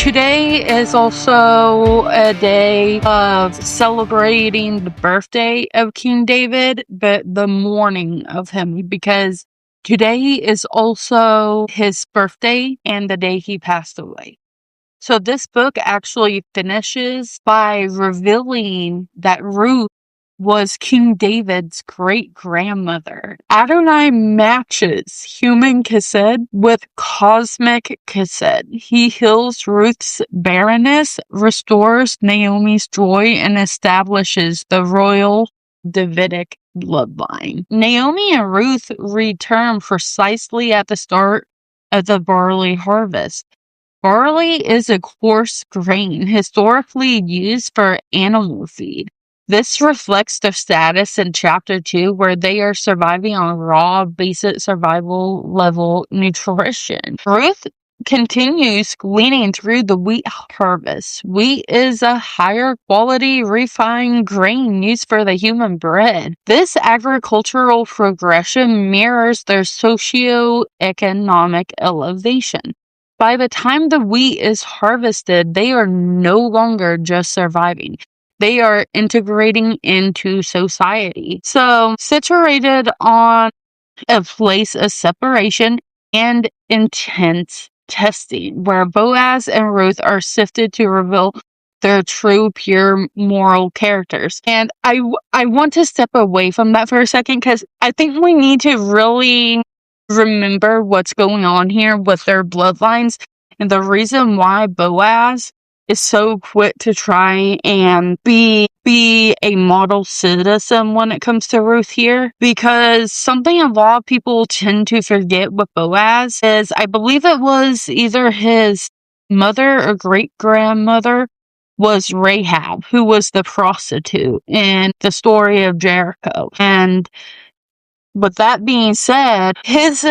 Today is also a day of celebrating the birthday of King David, but the mourning of him, because today is also his birthday and the day he passed away. So this book actually finishes by revealing that Ruth was King David's great-grandmother. Adonai matches human Chesed with cosmic Chesed. He heals Ruth's barrenness, restores Naomi's joy, and establishes the royal Davidic bloodline. Naomi and Ruth return precisely at the start of the barley harvest. Barley is a coarse grain historically used for animal feed. This reflects their status in chapter 2, where they are surviving on raw, basic survival level nutrition. Ruth continues gleaning through the wheat harvest. Wheat is a higher quality refined grain used for the human bread. This agricultural progression mirrors their socio-economic elevation. By the time the wheat is harvested, they are no longer just surviving. They are integrating into society. So, situated on a place of separation and intense testing, where Boaz and Ruth are sifted to reveal their true, pure moral characters. And I want to step away from that for a second, because I think we need to really remember what's going on here with their bloodlines, and the reason why Boaz is so quick to try and be a model citizen when it comes to Ruth here, because something a lot of people tend to forget with Boaz is, I believe it was either his mother or great-grandmother was Rahab, who was the prostitute in the story of Jericho. And with that being said, his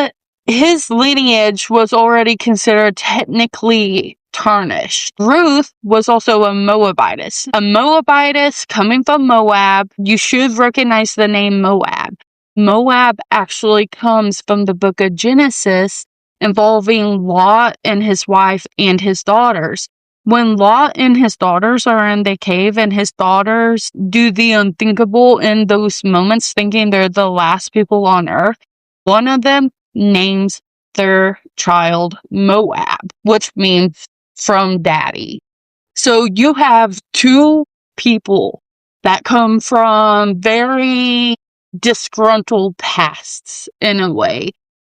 lineage was already considered technically tarnished. Ruth was also a Moabitess. A Moabitess coming from Moab. You should recognize the name Moab. Moab actually comes from the book of Genesis, involving Lot and his wife and his daughters. When Lot and his daughters are in the cave and his daughters do the unthinkable in those moments, thinking they're the last people on earth, one of them names their child Moab, which means from daddy. So you have two people that come from very disgruntled pasts, in a way,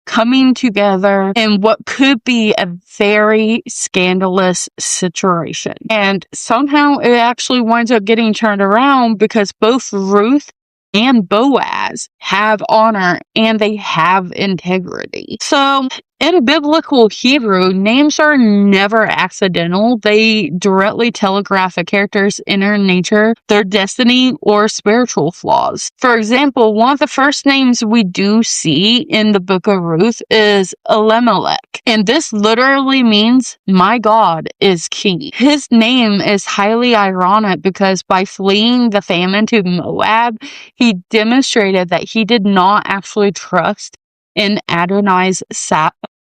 coming together in what could be a very scandalous situation. And somehow it actually winds up getting turned around, because both Ruth and Boaz have honor and they have integrity. So, in biblical Hebrew, names are never accidental. They directly telegraph a character's inner nature, their destiny, or spiritual flaws. For example, one of the first names we do see in the Book of Ruth is Elimelech, and this literally means, "My God is king." His name is highly ironic, because by fleeing the famine to Moab, he demonstrated that he did not actually trust in Adonai's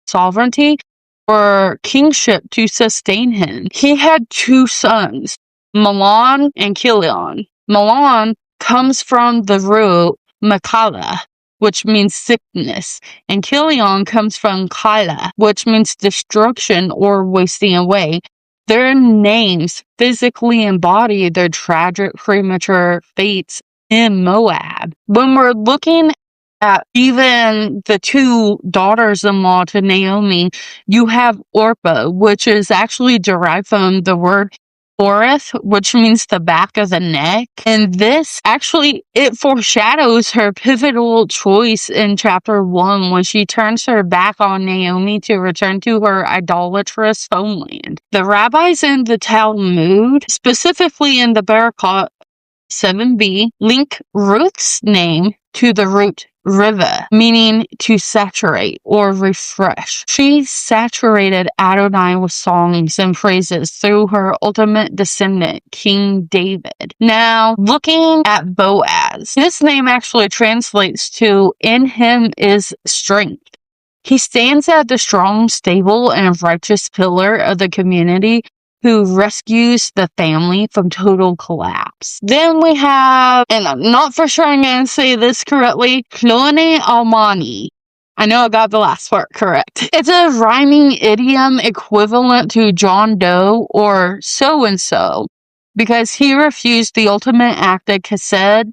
sovereignty or kingship to sustain him. He had two sons, Mahlon and Chilion. Mahlon comes from the root Makala, which means sickness, and Chilion comes from Kyla, which means destruction or wasting away. Their names physically embody their tragic premature fates in Moab. When we're looking at even the two daughters-in-law to Naomi, you have Orpah, which is actually derived from the word Orith, which means the back of the neck. And this actually, it foreshadows her pivotal choice in chapter 1, when she turns her back on Naomi to return to her idolatrous homeland. The rabbis in the Talmud, specifically in the Barakot 7b, link Ruth's name to the root riva, meaning to saturate or refresh. She saturated Adonai with songs and praises through her ultimate descendant, King David. Now, looking at Boaz, his name actually translates to "in him is strength." He stands at the strong, stable, and righteous pillar of the community, who rescues the family from total collapse. Then we have, and I'm not for sure I'm going to say this correctly, Clone Almani. I know I got the last part correct. It's a rhyming idiom equivalent to John Doe or so-and-so, because he refused the ultimate act of Chesed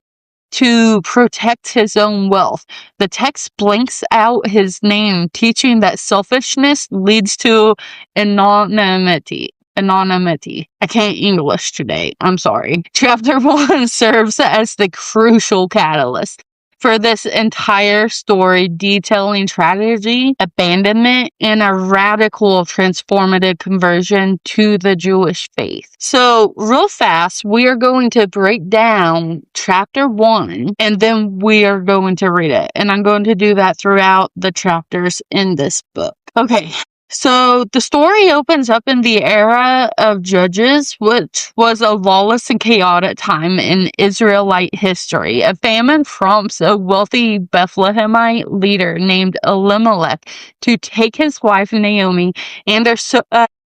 to protect his own wealth. The text blanks out his name, teaching that selfishness leads to anonymity. I can't English today. I'm sorry. Chapter 1 serves as the crucial catalyst for this entire story, detailing tragedy, abandonment, and a radical transformative conversion to the Jewish faith. So, real fast, we are going to break down chapter 1, and then we are going to read it. And I'm going to do that throughout the chapters in this book. Okay. So the story opens up in the era of Judges, which was a lawless and chaotic time in Israelite history. A famine prompts a wealthy Bethlehemite leader named Elimelech to take his wife Naomi and their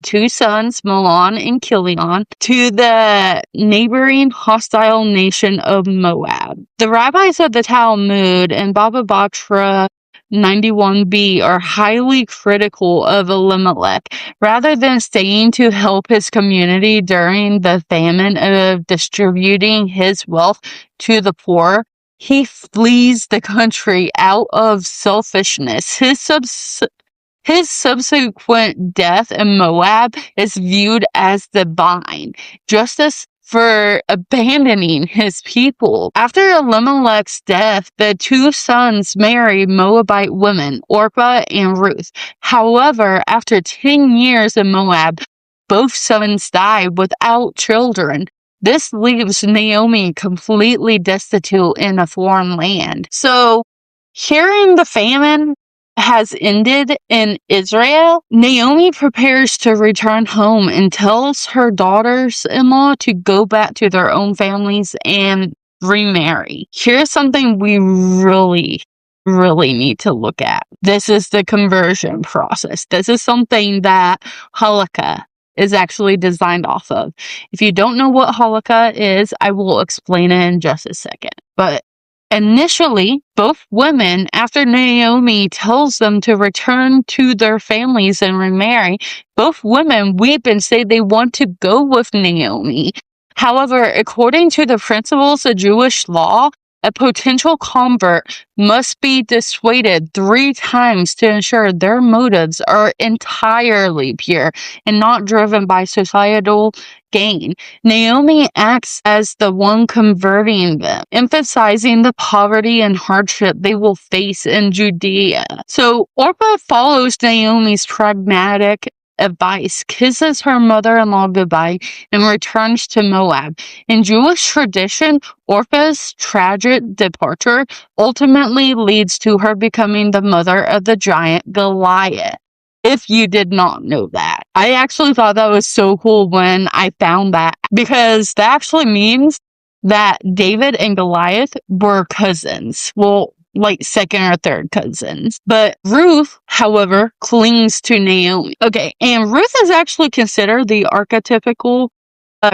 two sons, Mahlon and Chilion, to the neighboring hostile nation of Moab. The rabbis of the Talmud and Baba Batra 91b are highly critical of Elimelech. Rather than staying to help his community during the famine of distributing his wealth to the poor, he flees the country out of selfishness. His subsequent death in Moab is viewed as divine justice for abandoning his people. After Elimelech's death, the two sons married Moabite women, Orpah and Ruth. However, after 10 years in Moab, both sons died without children. This leaves Naomi completely destitute in a foreign land. So, hearing the famine has ended in Israel, Naomi prepares to return home and tells her daughters-in-law to go back to their own families and remarry. Here's something we really need to look at. This is the conversion process. This is something that Halakha is actually designed off of. If you don't know what Halakha is, I will explain it in just a second. But initially, both women, after Naomi tells them to return to their families and remarry, both women weep and say they want to go with Naomi. However, according to the principles of Jewish law, a potential convert must be dissuaded 3 times to ensure their motives are entirely pure and not driven by societal gain. Naomi acts as the one converting them, emphasizing the poverty and hardship they will face in Judea. So Orpah follows Naomi's pragmatic advice, kisses her mother-in-law goodbye, and returns to Moab. In Jewish tradition, Orpah's tragic departure ultimately leads to her becoming the mother of the giant Goliath. If you did not know that. I actually thought that was so cool when I found that, because that actually means that David and Goliath were cousins. Well, like second or third cousins. But Ruth, however, clings to Naomi. Okay, and Ruth is actually considered the archetypical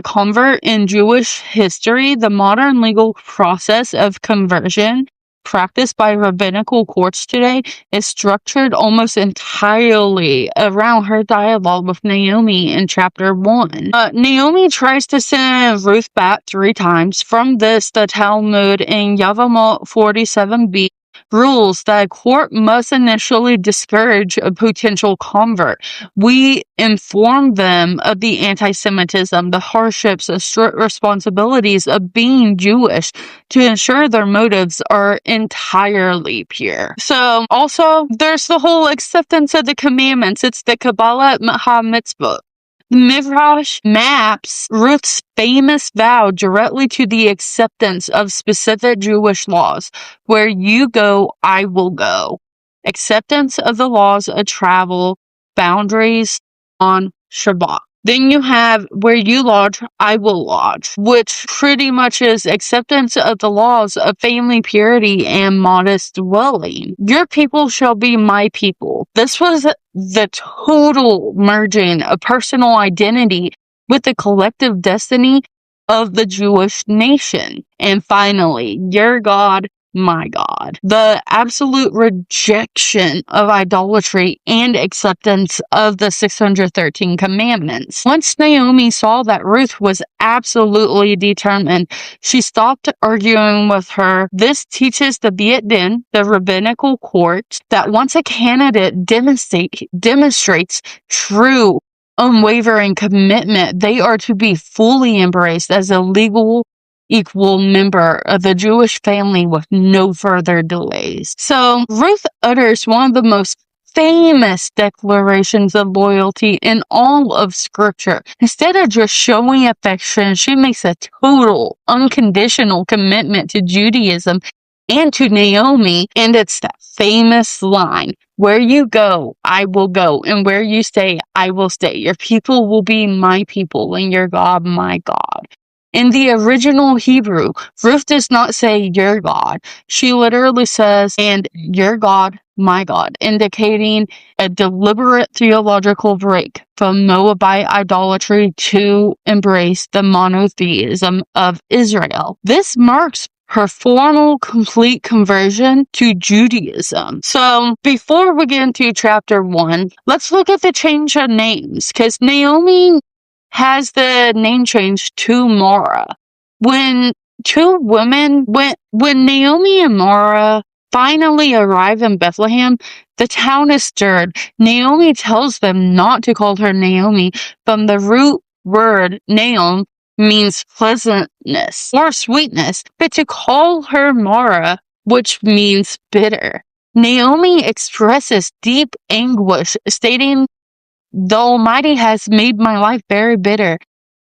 convert in Jewish history. The modern legal process of conversion practiced by rabbinical courts today is structured almost entirely around her dialogue with Naomi in chapter 1. Naomi tries to send Ruth back 3 times. From this, the Talmud in Yavamot 47b rules that a court must initially discourage a potential convert. We inform them of the anti-Semitism, the hardships, and strict responsibilities of being Jewish to ensure their motives are entirely pure. So, also, there's the whole acceptance of the commandments. It's the Kabbalah HaMitzvot. Midrash maps Ruth's famous vow directly to the acceptance of specific Jewish laws. Where you go, I will go. Acceptance of the laws of travel, boundaries on Shabbat. Then you have where you lodge, I will lodge, which pretty much is acceptance of the laws of family purity and modest dwelling. Your people shall be my people. This was the total merging of personal identity with the collective destiny of the Jewish nation. And finally, your God, my God. The absolute rejection of idolatry and acceptance of the 613 commandments. Once Naomi saw that Ruth was absolutely determined, she stopped arguing with her. This teaches the Beit Din, the rabbinical court, that once a candidate demonstrates true unwavering commitment, they are to be fully embraced as a legal equal member of the Jewish family with no further delays. So Ruth utters one of the most famous declarations of loyalty in all of Scripture. Instead of just showing affection, she makes a total, unconditional commitment to Judaism and to Naomi, and it's that famous line, where you go, I will go, and where you stay, I will stay. Your people will be my people, and your God, my God. In the original Hebrew, Ruth does not say your God. She literally says, and your God, my God, indicating a deliberate theological break from Moabite idolatry to embrace the monotheism of Israel. This marks her formal, complete conversion to Judaism. So, before we get into chapter 1, let's look at the change of names, because Naomi has the name change to Mara. When Naomi and Mara finally arrive in Bethlehem, the town is stirred. Naomi tells them not to call her Naomi, from the root word Naom means pleasantness or sweetness, but to call her Mara, which means bitter. Naomi expresses deep anguish, stating, "The Almighty has made my life very bitter.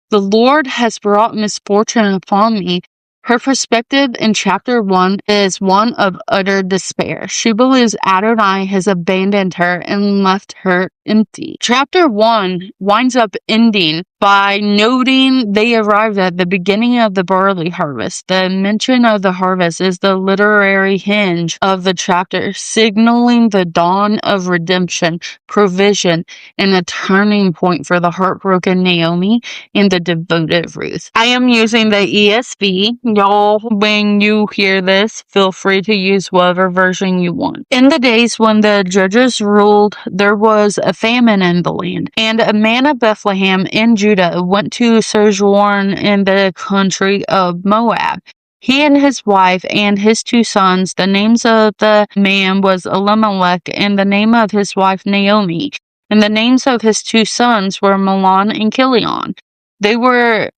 The Lord has brought misfortune upon me." Her perspective in chapter 1 is one of utter despair. She believes Adonai has abandoned her and left her empty. Chapter 1 winds up ending by noting they arrived at the beginning of the barley harvest. The mention of the harvest is the literary hinge of the chapter, signaling the dawn of redemption, provision, and a turning point for the heartbroken Naomi and the devoted Ruth. I am using the ESV. Y'all, when you hear this, feel free to use whatever version you want. In the days when the judges ruled, there was a famine in the land, and a man of Bethlehem in Judah went to sojourn in the country of Moab. He and his wife and his 2 sons, the names of the man was Elimelech, and the name of his wife Naomi, and the names of his 2 sons were Mahlon and Chilion. They were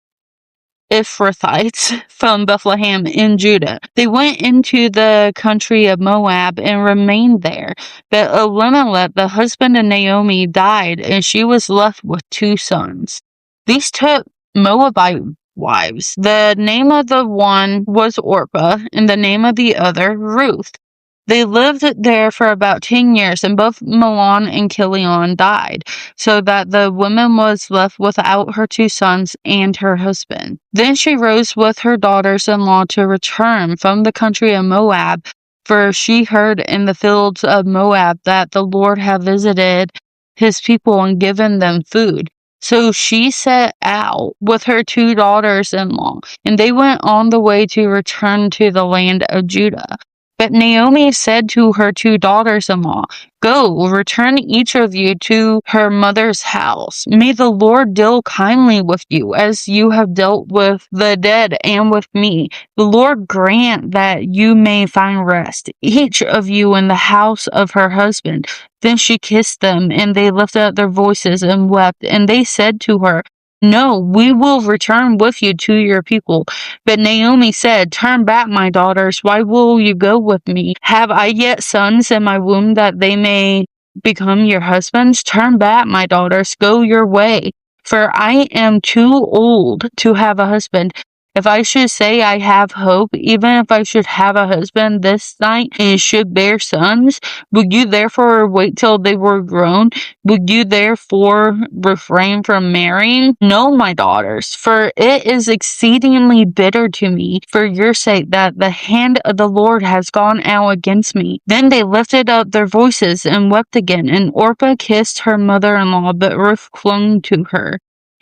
Ephrathites from Bethlehem in Judah. They went into the country of Moab and remained there. But Elimelech, the husband of Naomi, died, and she was left with 2 sons. These took Moabite wives. The name of the one was Orpah, and the name of the other Ruth. They lived there for about 10 years, and both Mahlon and Chilion died, so that the woman was left without her 2 sons and her husband. Then she rose with her daughters-in-law to return from the country of Moab, for she heard in the fields of Moab that the Lord had visited his people and given them food. So she set out with her 2 daughters-in-law, and they went on the way to return to the land of Judah. But Naomi said to her 2 daughters-in-law, "Go, return each of you to her mother's house. May the Lord deal kindly with you, as you have dealt with the dead and with me. The Lord grant that you may find rest, each of you in the house of her husband." Then she kissed them, and they lifted up their voices and wept. And they said to her, "No, we will return with you to your people." But Naomi said, "Turn back, my daughters. Why will you go with me? Have I yet sons in my womb that they may become your husbands? Turn back, my daughters. Go your way. For I am too old to have a husband. If I should say I have hope, even if I should have a husband this night and should bear sons, would you therefore wait till they were grown? Would you therefore refrain from marrying? No, my daughters, for it is exceedingly bitter to me for your sake that the hand of the Lord has gone out against me." Then they lifted up their voices and wept again, and Orpah kissed her mother-in-law, but Ruth clung to her.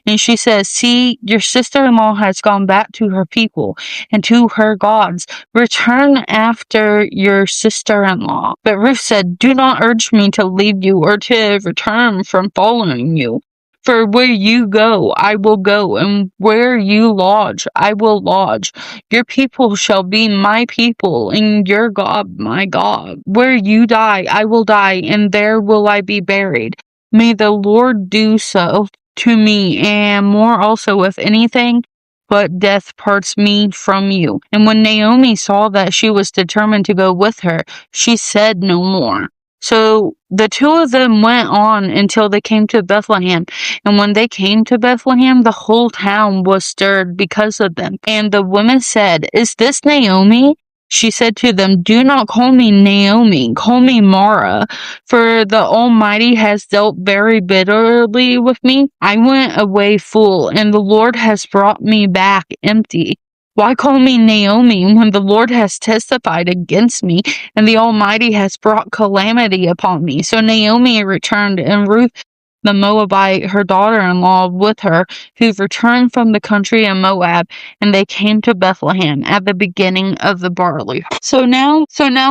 And she says, "See, your sister-in-law has gone back to her people and to her gods. Return after your sister-in-law." But Ruth said, "Do not urge me to leave you or to return from following you. For where you go, I will go, and where you lodge, I will lodge. Your people shall be my people, and your God my God. Where you die, I will die, and there will I be buried. May the Lord do so to me, and more also, if anything but death parts me from you." And when Naomi saw that she was determined to go with her, she said no more. So the two of them went on until they came to Bethlehem. And when they came to Bethlehem, the whole town was stirred because of them. And the women said, "Is this Naomi?" She said to them, "Do not call me Naomi, call me Mara, for the Almighty has dealt very bitterly with me. I went away full, and the Lord has brought me back empty. Why call me Naomi when the Lord has testified against me, and the Almighty has brought calamity upon me?" So Naomi returned, and Ruth the Moabite, her daughter-in-law, with her, who returned from the country of Moab, and they came to Bethlehem at the beginning of the barley. So now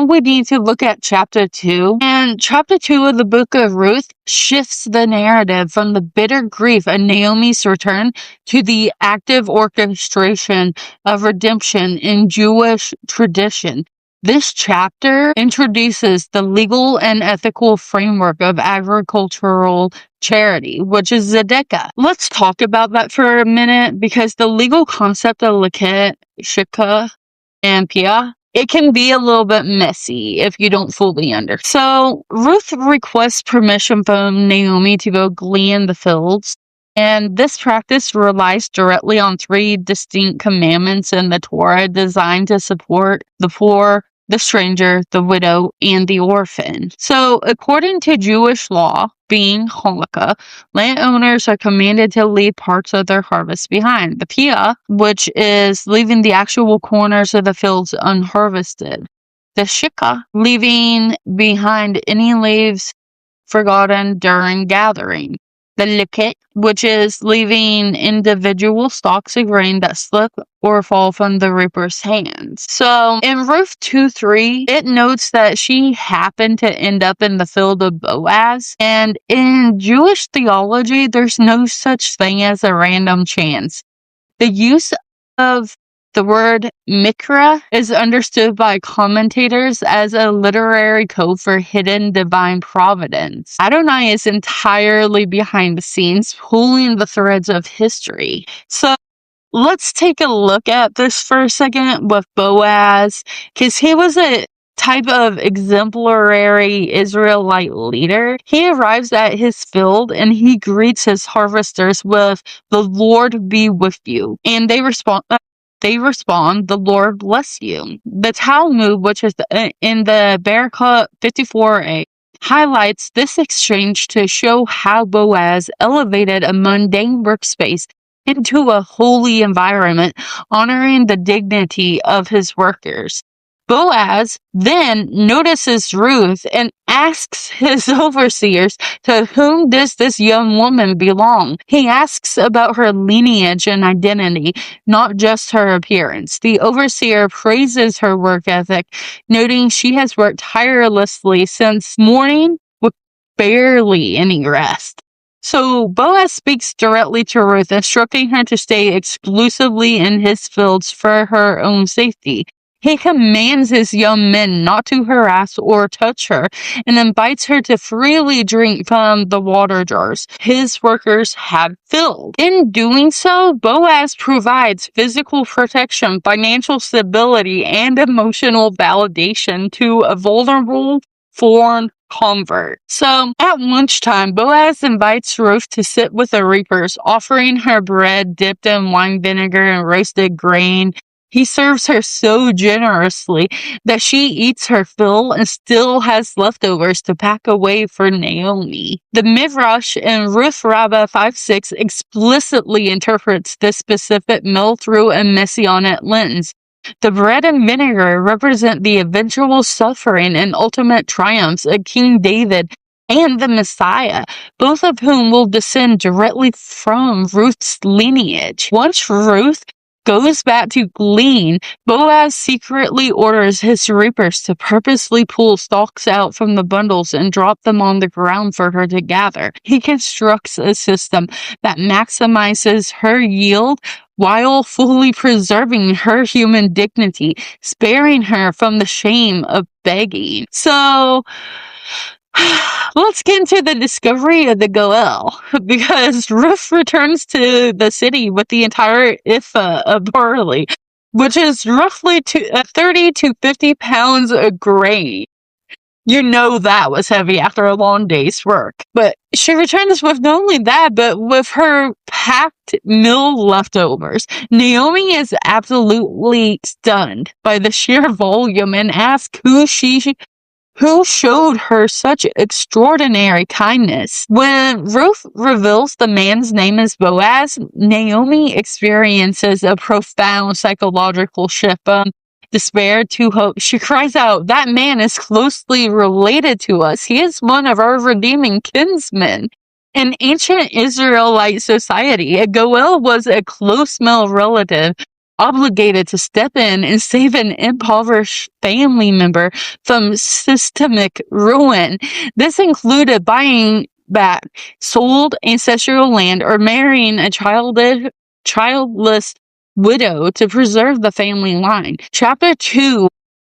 we need to look at chapter 2. And chapter 2 of the book of Ruth shifts the narrative from the bitter grief of Naomi's return to the active orchestration of redemption in Jewish tradition. This chapter introduces the legal and ethical framework of agricultural charity, which is tzedakah. Let's talk about that for a minute, because the legal concept of leket, shikah, and piyah, it can be a little bit messy if you don't fully understand. So Ruth requests permission from Naomi to go glean the fields. And this practice relies directly on 3 distinct commandments in the Torah designed to support the poor, the stranger, the widow, and the orphan. So, according to Jewish law, being halakha, landowners are commanded to leave parts of their harvest behind. The piyah, which is leaving the actual corners of the fields unharvested. The shikah, leaving behind any leaves forgotten during gathering. The leket, which is leaving individual stalks of grain that slip or fall from the reaper's hands. So in Ruth 2:3, it notes that she happened to end up in the field of Boaz. And in Jewish theology, there's no such thing as a random chance. The use of the word mikra is understood by commentators as a literary code for hidden divine providence. Adonai is entirely behind the scenes, pulling the threads of history. So let's take a look at this for a second with Boaz, because he was a type of exemplary Israelite leader. He arrives at his field and he greets his harvesters with, "The Lord be with you." And they respond, "The Lord bless you." The Talmud, which is in the Barakah 54a, highlights this exchange to show how Boaz elevated a mundane workspace into a holy environment, honoring the dignity of his workers. Boaz then notices Ruth and asks his overseers, "To whom does this young woman belong?" He asks about her lineage and identity, not just her appearance. The overseer praises her work ethic, noting she has worked tirelessly since morning with barely any rest. So Boaz speaks directly to Ruth, instructing her to stay exclusively in his fields for her own safety. He commands his young men not to harass or touch her, and invites her to freely drink from the water jars his workers have filled. In doing so, Boaz provides physical protection, financial stability, and emotional validation to a vulnerable foreign convert. So at lunchtime, Boaz invites Ruth to sit with the reapers, offering her bread dipped in wine vinegar and roasted grain. He serves her so generously that she eats her fill and still has leftovers to pack away for Naomi. The Midrash in Ruth Rabbah 5:6 explicitly interprets this specific meal through a messianic lens. The bread and vinegar represent the eventual suffering and ultimate triumphs of King David and the Messiah, both of whom will descend directly from Ruth's lineage. Once Ruth goes back to glean, Boaz secretly orders his reapers to purposely pull stalks out from the bundles and drop them on the ground for her to gather. He constructs a system that maximizes her yield while fully preserving her human dignity, sparing her from the shame of begging. So, let's get into the discovery of the Goel, because Ruth returns to the city with the entire Ifa of barley, which is roughly 30 to 50 pounds of grain. You know that was heavy after a long day's work. But she returns with not only that, but with her packed meal leftovers. Naomi is absolutely stunned by the sheer volume and asks who showed her such extraordinary kindness. When Ruth reveals the man's name is Boaz, Naomi experiences a profound psychological shift from despair to hope. She cries out, "That man is closely related to us. He is one of our redeeming kinsmen." In ancient Israelite society, a Goel was a close male relative obligated to step in and save an impoverished family member from systemic ruin. This included buying back sold ancestral land or marrying a childless widow to preserve the family line. Chapter 2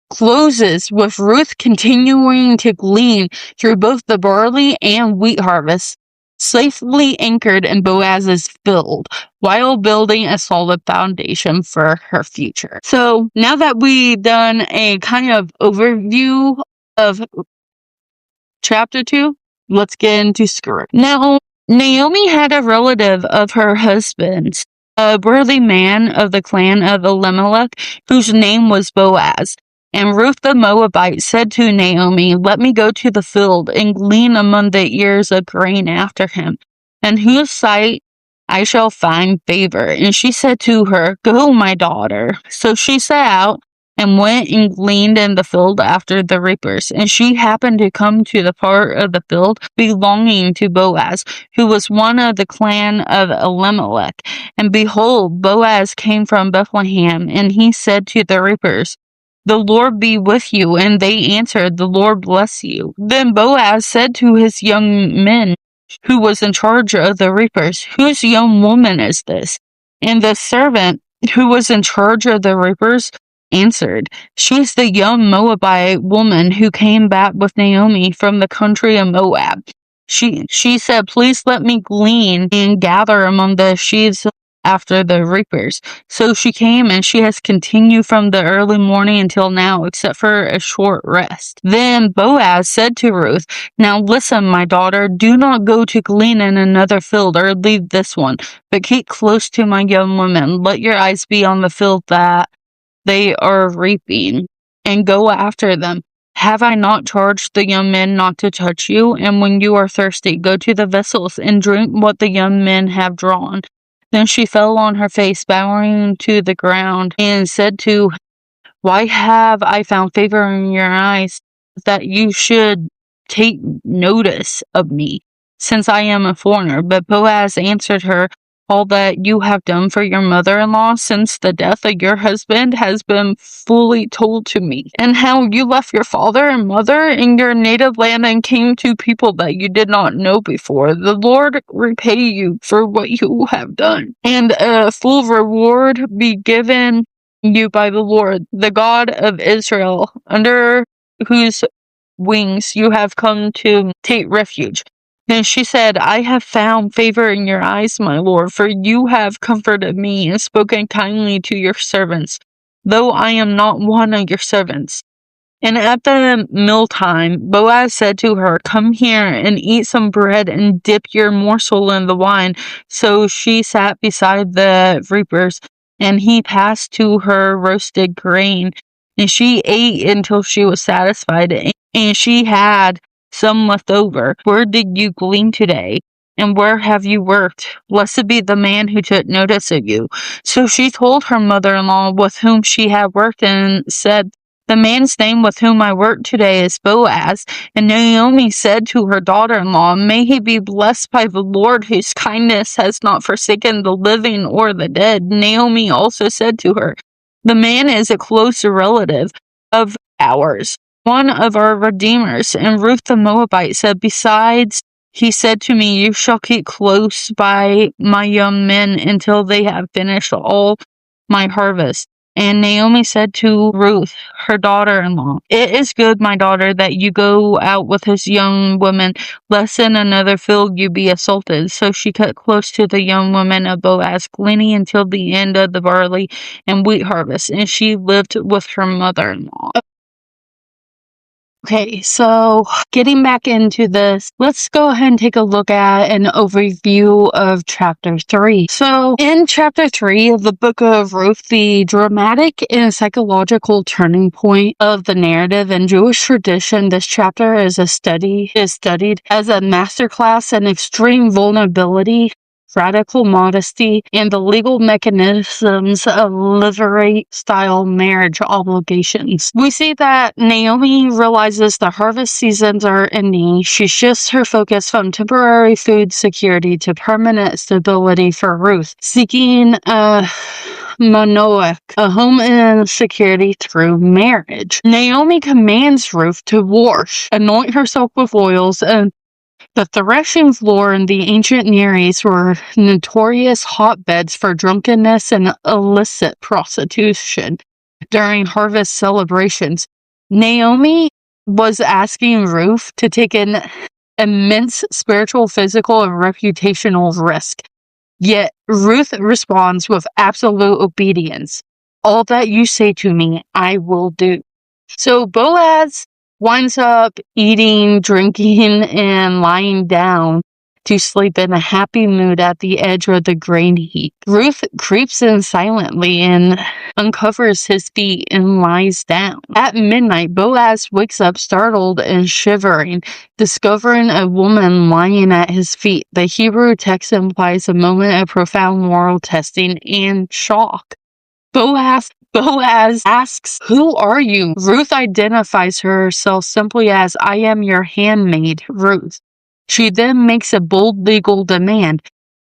closes with Ruth continuing to glean through both the barley and wheat harvests, safely anchored in Boaz's field, while building a solid foundation for her future. So now that we've done a kind of overview of chapter 2, let's get into script. Now, Naomi had a relative of her husband's, a worthy man of the clan of Elimelech, whose name was Boaz. And Ruth the Moabite said to Naomi, "Let me go to the field and glean among the ears of grain after him, in whose sight I shall find favor." And she said to her, "Go, my daughter." So she set out and went and gleaned in the field after the reapers. And she happened to come to the part of the field belonging to Boaz, who was one of the clan of Elimelech. And behold, Boaz came from Bethlehem, and he said to the reapers, "The Lord be with you." And they answered, "The Lord bless you." Then Boaz said to his young men, who was in charge of the reapers, "Whose young woman is this?" And the servant who was in charge of the reapers answered, "She is the young Moabite woman who came back with Naomi from the country of Moab." She said, "Please let me glean and gather among the sheaves after the reapers." So she came, and she has continued from the early morning until now, except for a short rest. Then Boaz said to Ruth, "Now listen, my daughter, do not go to glean in another field or leave this one, but keep close to my young women. Let your eyes be on the field that they are reaping, and go after them. Have I not charged the young men not to touch you? And when you are thirsty, go to the vessels and drink what the young men have drawn." Then she fell on her face, bowing to the ground, and said to him, "Why have I found favor in your eyes, that you should take notice of me, since I am a foreigner?" But Boaz answered her, "All that you have done for your mother-in-law since the death of your husband has been fully told to me, and how you left your father and mother in your native land and came to people that you did not know before. The Lord repay you for what you have done, and a full reward be given you by the Lord, the God of Israel, under whose wings you have come to take refuge." Then she said, "I have found favor in your eyes, my lord, for you have comforted me and spoken kindly to your servants, though I am not one of your servants." And at the mealtime, Boaz said to her, "Come here and eat some bread and dip your morsel in the wine." So she sat beside the reapers, and he passed to her roasted grain. And she ate until she was satisfied, and she had some left over. "Where did you glean today? And where have you worked? Blessed be the man who took notice of you." So she told her mother-in-law with whom she had worked, and said, The man's name with whom I work today is Boaz. And Naomi said to her daughter-in-law, May he be blessed by the Lord, whose kindness has not forsaken the living or the dead. Naomi also said to her, The man is a close relative of ours, one of our redeemers. And Ruth the Moabite said, Besides, he said to me, You shall keep close by my young men until they have finished all my harvest. And Naomi said to Ruth, her daughter-in-law, It is good, my daughter, that you go out with this young woman, lest in another field you be assaulted. So she kept close to the young woman of Boaz, gleaning until the end of the barley and wheat harvest, and she lived with her mother-in-law. Okay, so getting back into this, let's go ahead and take a look at an overview of chapter 3. So, in chapter 3 of the Book of Ruth, the dramatic and psychological turning point of the narrative in Jewish tradition, this chapter is studied as a masterclass in extreme vulnerability, radical modesty, and the legal mechanisms of Levirate-style marriage obligations. We see that Naomi realizes the harvest seasons are ending. She shifts her focus from temporary food security to permanent stability for Ruth, seeking a Manoach, a home and security through marriage. Naomi commands Ruth to wash, anoint herself with oils, and the threshing floor in the ancient Near East were notorious hotbeds for drunkenness and illicit prostitution during harvest celebrations. Naomi was asking Ruth to take an immense spiritual, physical, and reputational risk. Yet Ruth responds with absolute obedience. All that you say to me, I will do. So Boaz winds up eating, drinking, and lying down to sleep in a happy mood at the edge of the grain heap. Ruth creeps in silently and uncovers his feet and lies down. At midnight, Boaz wakes up startled and shivering, discovering a woman lying at his feet. The Hebrew text implies a moment of profound moral testing and shock. Boaz asks, Who are you? Ruth identifies herself simply as, I am your handmaid, Ruth. She then makes a bold legal demand.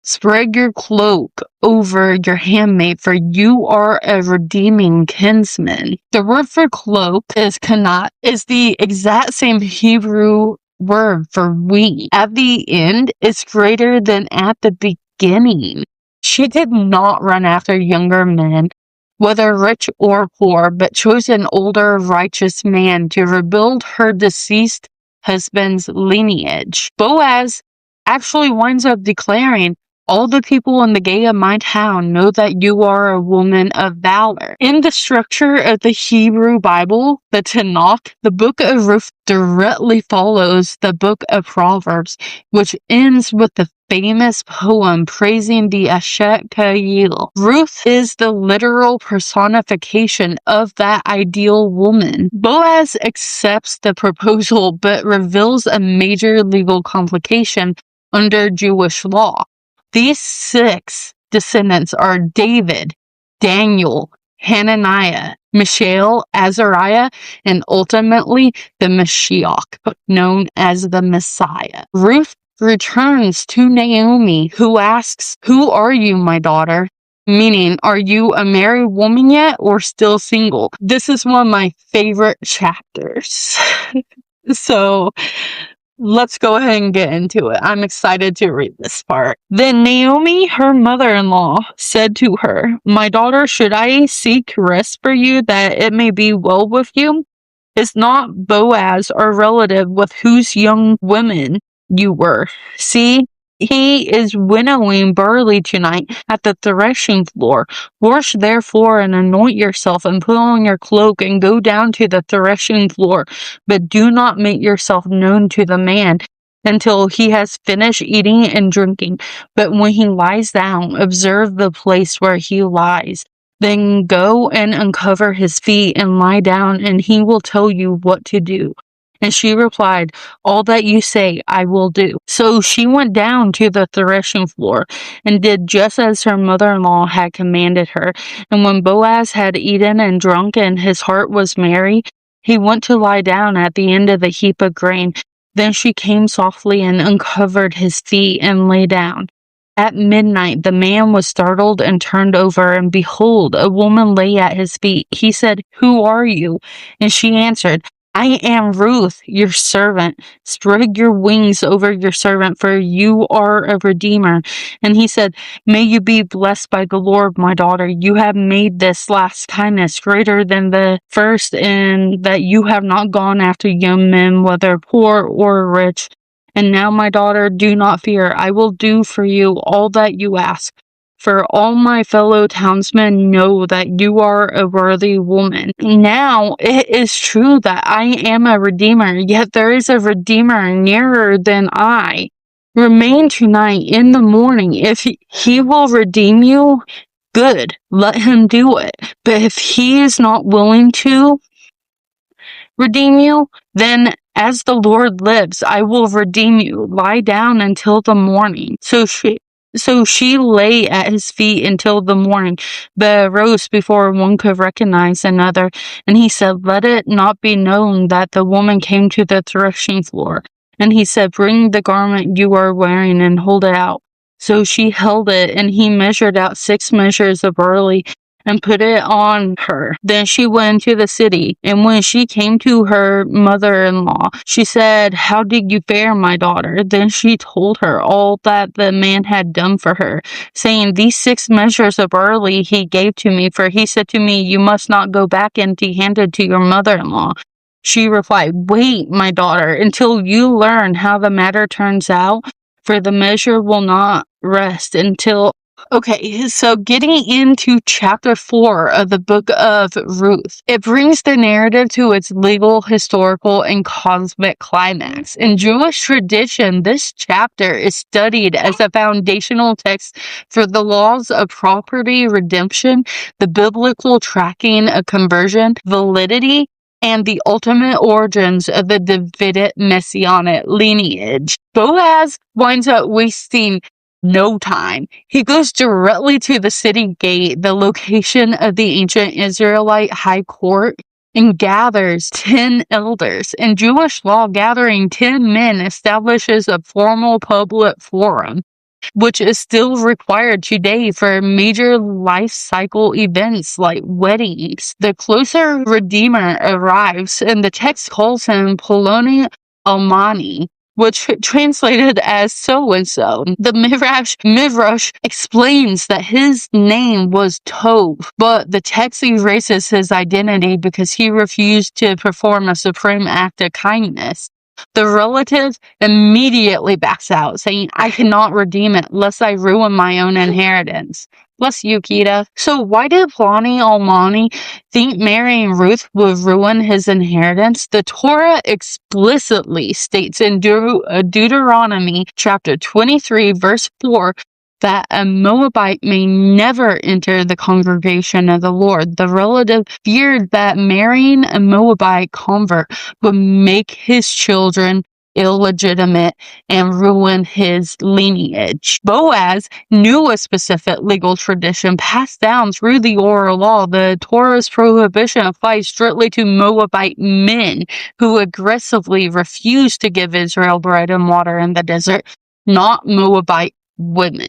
Spread your cloak over your handmaid, for you are a redeeming kinsman. The word for cloak is Qanna, is the exact same Hebrew word for we. At the end, it's greater than at the beginning. She did not run after younger men, whether rich or poor, but chose an older, righteous man to rebuild her deceased husband's lineage. Boaz actually winds up declaring, all the people in the gate of my town know that you are a woman of valor. In the structure of the Hebrew Bible, the Tanakh, the Book of Ruth directly follows the Book of Proverbs, which ends with the famous poem praising the Ashet Kayil. Ruth is the literal personification of that ideal woman. Boaz accepts the proposal but reveals a major legal complication under Jewish law. These 6 descendants are David, Daniel, Hananiah, Mishael, Azariah, and ultimately the Mashiach, known as the Messiah. Ruth returns to Naomi, who asks, Who are you, my daughter? Meaning, are you a married woman yet or still single? This is one of my favorite chapters. So let's go ahead and get into it. I'm excited to read this part. Then Naomi, her mother-in-law, said to her, My daughter, should I seek rest for you that it may be well with you? Is not Boaz our relative with whose young women you were? See, he is winnowing barley tonight at the threshing floor. Wash therefore and anoint yourself and put on your cloak and go down to the threshing floor. But do not make yourself known to the man until he has finished eating and drinking. But when he lies down, observe the place where he lies. Then go and uncover his feet and lie down, and he will tell you what to do. And she replied, "All that you say I will do." So she went down to the threshing floor and did just as her mother-in-law had commanded her. And when Boaz had eaten and drunk and his heart was merry, he went to lie down at the end of the heap of grain. Then she came softly and uncovered his feet and lay down. At midnight the man was startled and turned over, and behold, a woman lay at his feet. He said, "Who are you?" And she answered, "I am Ruth, your servant. Spread your wings over your servant, for you are a redeemer." And he said, "May you be blessed by the Lord, my daughter. You have made this last kindness greater than the first, in that you have not gone after young men, whether poor or rich. And now, my daughter, do not fear. I will do for you all that you ask. For all my fellow townsmen know that you are a worthy woman. Now it is true that I am a redeemer, yet there is a redeemer nearer than I. Remain tonight. In the morning, if he will redeem you, good, let him do it. But if he is not willing to redeem you, then as the Lord lives, I will redeem you. Lie down until the morning." So she lay at his feet until the morning, but arose before one could recognize another. And he said, "Let it not be known that the woman came to the threshing floor." And he said, "Bring the garment you are wearing and hold it out." So she held it, and he measured out 6 measures of barley and put it on her. Then she went into the city, and when she came to her mother-in-law, she said, "How did you fare, my daughter?" Then she told her all that the man had done for her, saying, "These 6 measures of barley he gave to me, for he said to me, 'You must not go back empty-handed to your mother-in-law.'" She replied, "Wait, my daughter, until you learn how the matter turns out, for the measure will not rest until..." Okay, so getting into chapter 4 of the Book of Ruth, it brings the narrative to its legal, historical, and cosmic climax. In Jewish tradition, this chapter is studied as a foundational text for the laws of property redemption, the biblical tracking of conversion, validity, and the ultimate origins of the Davidic messianic lineage. Boaz winds up wasting no time. He goes directly to the city gate, the location of the ancient Israelite high court, and gathers 10 elders. In Jewish law, gathering 10 men establishes a formal public forum, which is still required today for major life cycle events like weddings. The closer Redeemer arrives, and the text calls him Ploni Almani, which translated as so-and-so. The Midrash explains that his name was Tov, but the text erases his identity because he refused to perform a supreme act of kindness. The relative immediately backs out, saying, "I cannot redeem it, lest I ruin my own inheritance." Bless you, Kita. So why did Ploni Almani think marrying Ruth would ruin his inheritance? The Torah explicitly states in Deuteronomy chapter 23, verse 4, that a Moabite may never enter the congregation of the Lord. The relative feared that marrying a Moabite convert would make his children illegitimate and ruin his lineage. Boaz knew a specific legal tradition passed down through the oral law. The Torah's prohibition applies strictly to Moabite men who aggressively refused to give Israel bread and water in the desert, not Moabite women.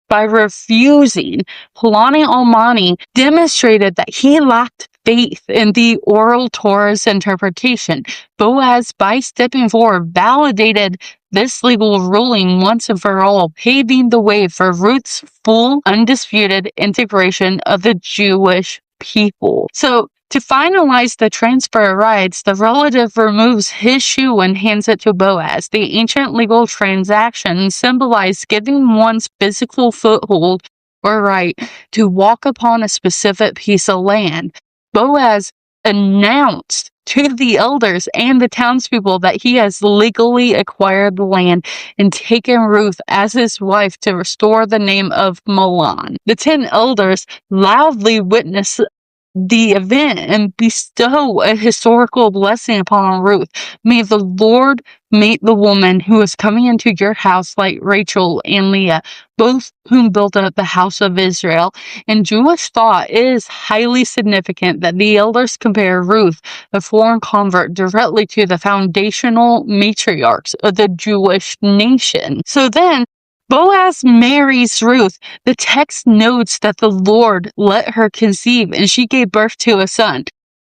By refusing, Ploni Almani demonstrated that he lacked faith in the oral Torah's interpretation. Boaz, by stepping forward, validated this legal ruling once and for all, paving the way for Ruth's full, undisputed integration of the Jewish people. So, to finalize the transfer of rights, the relative removes his shoe and hands it to Boaz. The ancient legal transaction symbolized giving one's physical foothold or right to walk upon a specific piece of land. Boaz announced to the elders and the townspeople that he has legally acquired the land and taken Ruth as his wife to restore the name of Milan. The 10 elders loudly witnessed the event and bestow a historical blessing upon Ruth. May the Lord make the woman who is coming into your house like Rachel and Leah, both whom built up the house of Israel. In Jewish thought, it is highly significant that the elders compare Ruth, the foreign convert, directly to the foundational matriarchs of the Jewish nation. So then, Boaz marries Ruth. The text notes that the Lord let her conceive and she gave birth to a son.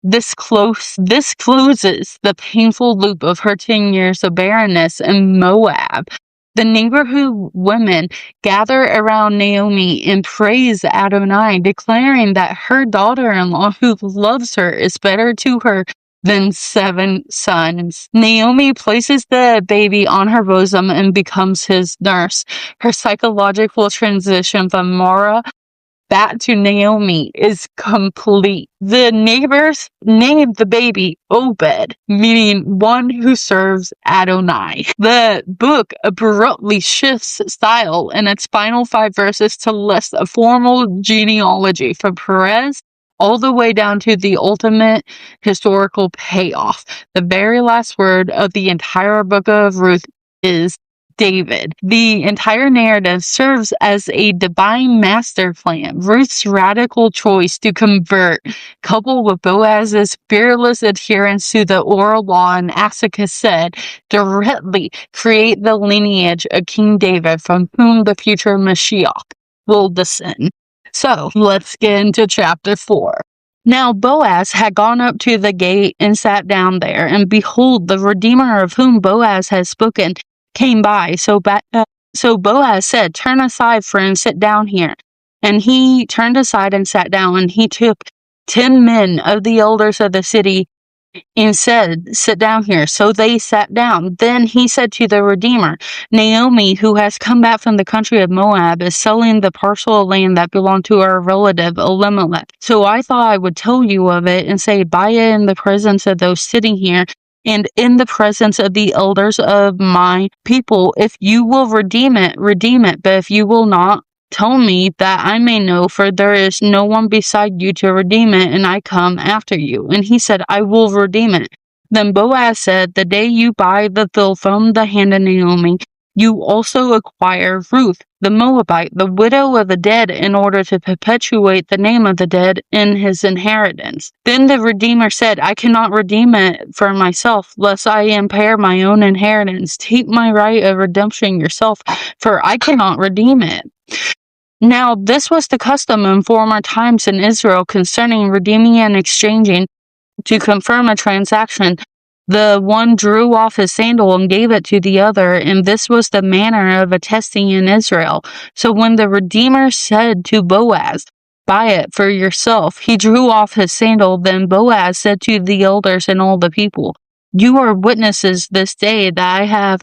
This closes the painful loop of her 10 years of barrenness in Moab. The neighborhood women gather around Naomi and praise Adonai, declaring that her daughter-in-law who loves her is better to her than 7 sons. Naomi places the baby on her bosom and becomes his nurse. Her psychological transition from Mara back to Naomi is complete. The neighbors named the baby Obed, meaning one who serves Adonai. The book abruptly shifts style in its final 5 verses to list a formal genealogy from Perez all the way down to the ultimate historical payoff. The very last word of the entire book of Ruth is David. The entire narrative serves as a divine master plan. Ruth's radical choice to convert, coupled with Boaz's fearless adherence to the oral law and acts of Chesed, directly create the lineage of King David from whom the future Mashiach will descend. So, let's get into chapter 4. Now Boaz had gone up to the gate and sat down there, and behold, the Redeemer of whom Boaz had spoken came by. So Boaz said, "Turn aside, friend, sit down here." And he turned aside and sat down, and he took 10 men of the elders of the city and said, "Sit down here." So they sat down. Then he said to the Redeemer, "Naomi, who has come back from the country of Moab, is selling the parcel of land that belonged to her relative Elimelech. So I thought I would tell you of it and say, buy it in the presence of those sitting here and in the presence of the elders of my people. If you will redeem it, redeem it. But if you will not, tell me that I may know, for there is no one beside you to redeem it, and I come after you." And he said, "I will redeem it." Then Boaz said, "The day you buy the field from the hand of Naomi, you also acquire Ruth, the Moabite, the widow of the dead, in order to perpetuate the name of the dead in his inheritance." Then the Redeemer said, "I cannot redeem it for myself, lest I impair my own inheritance. Take my right of redemption yourself, for I cannot redeem it." Now this was the custom in former times in Israel concerning redeeming and exchanging. To confirm a transaction, the one drew off his sandal and gave it to the other, and this was the manner of attesting in Israel. So when the Redeemer said to Boaz, "Buy it for yourself," he drew off his sandal. Then Boaz said to the elders and all the people, "You are witnesses this day that I have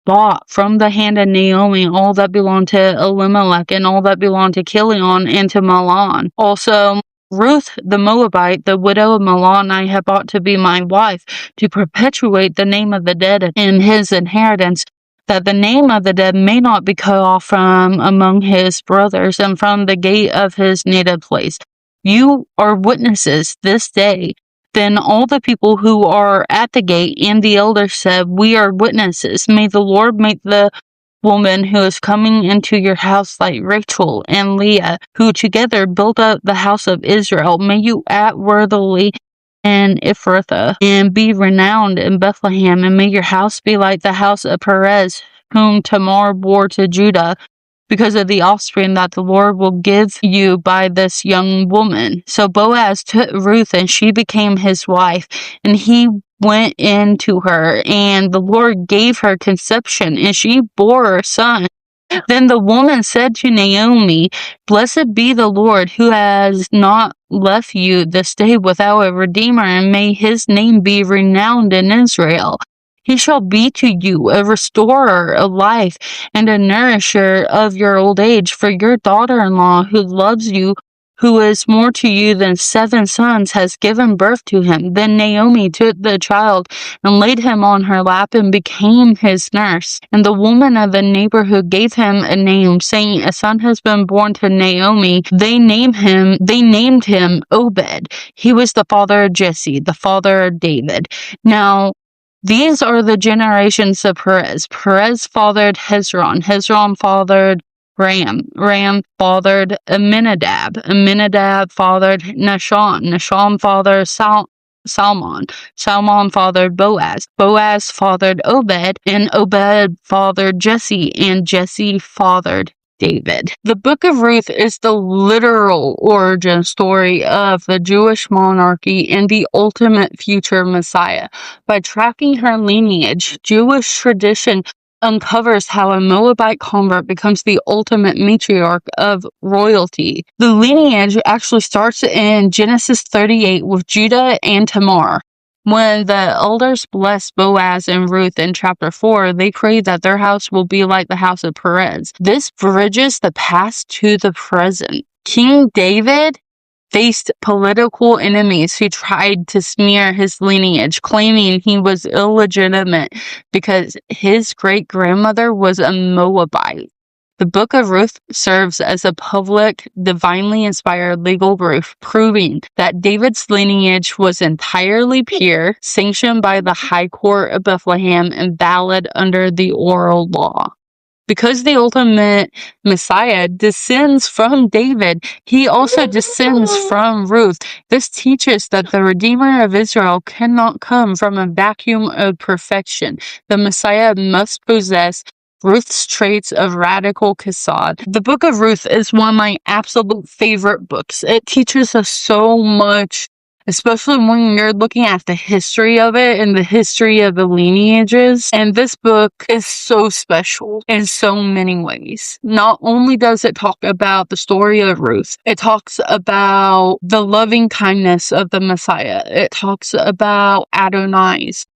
bought from the hand of Naomi all that belonged to Elimelech and all that belonged to Chilion and to Mahlon. Also Ruth the Moabite, the widow of Mahlon, I have bought to be my wife, to perpetuate the name of the dead in his inheritance, that the name of the dead may not be cut off from among his brothers and from the gate of his native place. You are witnesses this day." Then all the people who are at the gate and the elders said, "We are witnesses. May the Lord make the woman who is coming into your house like Rachel and Leah, who together built up the house of Israel. May you act worthily in Ephrathah and be renowned in Bethlehem, and may your house be like the house of Perez, whom Tamar bore to Judah, because of the offspring that the Lord will give you by this young woman." So Boaz took Ruth, and she became his wife, and he went in to her, and the Lord gave her conception, and she bore a son. Then the woman said to Naomi, "Blessed be the Lord, who has not left you this day without a redeemer, and may his name be renowned in Israel. He shall be to you a restorer of life and a nourisher of your old age, for your daughter-in-law who loves you who is more to you than 7 sons, has given birth to him. Then Naomi took the child and laid him on her lap and became his nurse. And the woman of the neighborhood gave him a name, saying, a son has been born to Naomi. They named him Obed. He was the father of Jesse, the father of David. Now, these are the generations of Perez. Perez fathered Hezron. Hezron fathered Ram. Ram fathered Amminadab. Amminadab fathered Nahshon. Nahshon fathered Salmon. Salmon fathered Boaz. Boaz fathered Obed. And Obed fathered Jesse. And Jesse fathered David. The Book of Ruth is the literal origin story of the Jewish monarchy and the ultimate future Messiah. By tracking her lineage, Jewish tradition uncovers how a Moabite convert becomes the ultimate matriarch of royalty. The lineage actually starts in Genesis 38 with Judah and Tamar. When the elders blessed Boaz and Ruth in chapter 4, they prayed that their house will be like the house of Perez. This bridges the past to the present. King David faced political enemies who tried to smear his lineage, claiming he was illegitimate because his great-grandmother was a Moabite. The Book of Ruth serves as a public, divinely inspired legal proof, proving that David's lineage was entirely pure, sanctioned by the High Court of Bethlehem, and valid under the oral law. Because the ultimate Messiah descends from David, he also descends from Ruth. This teaches that the Redeemer of Israel cannot come from a vacuum of perfection. The Messiah must possess Ruth's traits of radical Chesed. The Book of Ruth is one of my absolute favorite books. It teaches us so much, especially when you're looking at the history of it and the history of the lineages. And this book is so special in so many ways. Not only does it talk about the story of Ruth, it talks about the loving kindness of the Messiah. It talks about Adonai's